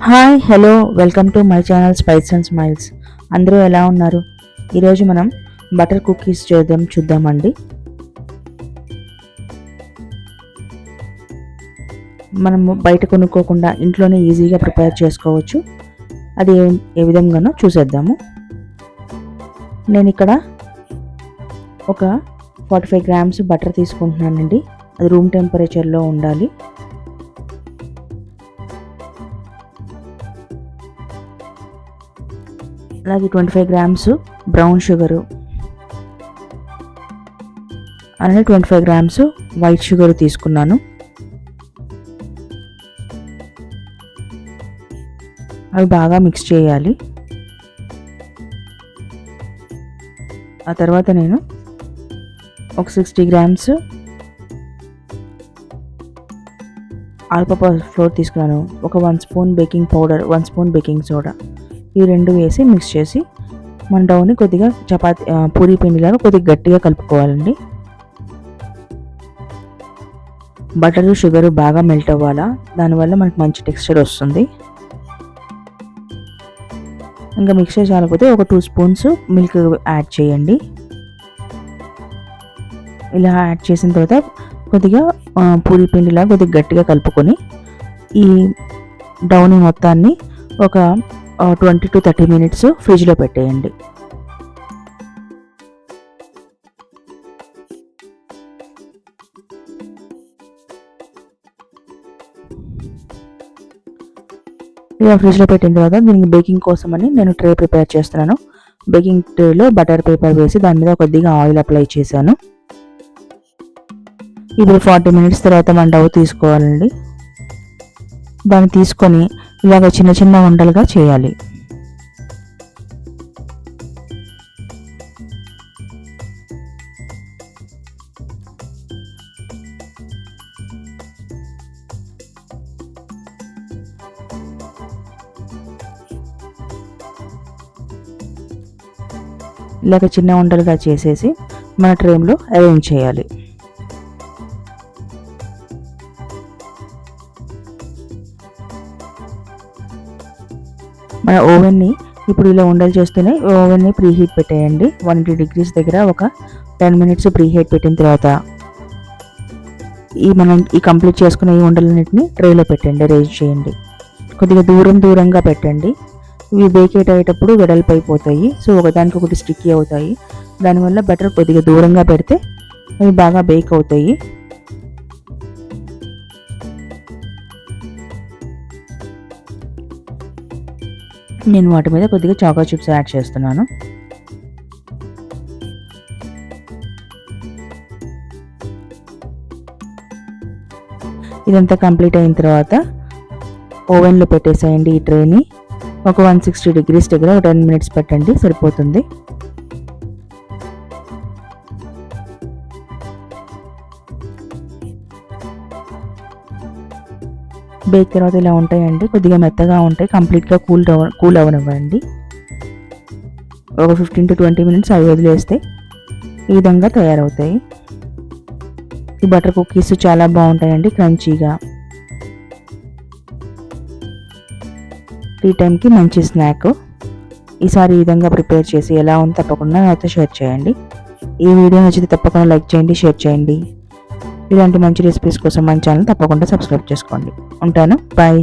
Hi hello welcome to my channel spice and smiles. అందరూ ఎలా ఉన్నారు? ఈరోజు మనం బటర్ కుకీస్ చూద్దామండి. మనము బయట కొనుక్కోకుండా ఇంట్లోనే ఈజీగా ప్రిపేర్ చేసుకోవచ్చు. అది ఏ విధంగానో చూసేద్దాము. నేను ఇక్కడ ఒక 45 గ్రామ్స్ బటర్ తీసుకుంటున్నానండి. అది రూమ్ టెంపరేచర్లో ఉండాలి. అలాగే 25 గ్రామ్స్ బ్రౌన్ షుగరు, అలాగే 25 గ్రామ్స్ వైట్ షుగర్ తీసుకున్నాను. అవి బాగా మిక్స్ చేయాలి. ఆ తర్వాత నేను ఒక 60 గ్రామ్స్ ఆల్ పర్పస్ ఫ్లోర్ తీసుకున్నాను. ఒక 1 spoon baking powder, 1 spoon baking soda, ఈ రెండు వేసి మిక్స్ చేసి మన డౌని కొద్దిగా పూరీ పిండిలాగా కొద్దిగా గట్టిగా కలుపుకోవాలండి. బటరు షుగరు బాగా మెల్ట్ అవ్వాలా, దానివల్ల మనకు మంచి టెక్స్చర్ వస్తుంది. ఇంకా మిక్స్ చేయకపోతే ఒక 2 స్పూన్స్ మిల్క్ యాడ్ చేయండి. ఇలా యాడ్ చేసిన తర్వాత కొద్దిగా పూరీ పిండిలాగా కొద్దిగా గట్టిగా కలుపుకొని ఈ డౌని మొత్తాన్ని ఒక 20 to 30 మినిట్స్ ఫ్రిడ్జ్లో పెట్టేయండి. ఇలా ఫ్రిడ్జ్లో పెట్టిన తర్వాత దీనికి బేకింగ్ కోసమని నేను ట్రే ప్రిపేర్ చేస్తున్నాను. బేకింగ్ ట్రేలో బటర్ పేపర్ వేసి దాని మీద కొద్దిగా ఆయిల్ అప్లై చేశాను. ఇప్పుడు 40 మినిట్స్ తర్వాత మన డవ్ తీసుకోవాలండి. దాన్ని తీసుకొని ఇలాగ చిన్న చిన్న ఉండలుగా చేయాలి. ఇలాగ చిన్న ఉండలుగా చేసేసి మన ట్రేలో అరేంజ్ చేయాలి. మన ఓవెన్ని ఇప్పుడు ఇలా ఉండలు చేస్తూనే ఓవెన్ని ప్రీహీట్ పెట్టేయండి. 180 degrees దగ్గర ఒక 10 మినిట్స్ ప్రీహీట్ పెట్టిన తర్వాత మనం కంప్లీట్ చేసుకున్న ఈ ఉండలన్నింటినీ ట్రేలో పెట్టండి, అరేంజ్ చేయండి. కొద్దిగా దూరంగా పెట్టండి. ఇవి బేకేట్ అయ్యేటప్పుడు వెడల్పు అయిపోతాయి. సో ఒకదానికి ఒకటి స్టిక్కీ అవుతాయి. దానివల్ల బటర్ కొద్దిగా దూరంగా పెడితే అవి బాగా బేక్ అవుతాయి. నేను వాటి మీద కొద్దిగా చాకో చిప్స్ యాడ్ చేస్తున్నాను. ఇదంతా కంప్లీట్ అయిన తర్వాత ఓవెన్లో పెట్టేసేయండి. ఈ ట్రేని ఒక 160 degrees దగ్గర 10 మినిట్స్ పెట్టండి, సరిపోతుంది. బేక్ తర్వాత ఇలా ఉంటాయండి. కొద్దిగా మెత్తగా ఉంటాయి. కంప్లీట్గా కూల్ అవనివ్వండి. ఒక 15 to 20 మినిట్స్ అవి వదిలేస్తే ఈ విధంగా తయారవుతాయి. ఈ బటర్ కుకీస్ చాలా బాగుంటాయండి, క్రంచీగా. టీ టైంకి మంచి స్నాక్. ఈసారి ఈ విధంగా ప్రిపేర్ చేసి ఎలా ఉందో తప్పకుండా నాతో షేర్ చేయండి. ఈ వీడియో నచ్చితే తప్పకుండా లైక్ చేయండి, షేర్ చేయండి. ఇలాంటి మంచి రెసిపీస్ కోసం మన ఛానల్ తప్పకుండా సబ్స్క్రైబ్ చేసుకోండి. ఉంటాను, బాయ్.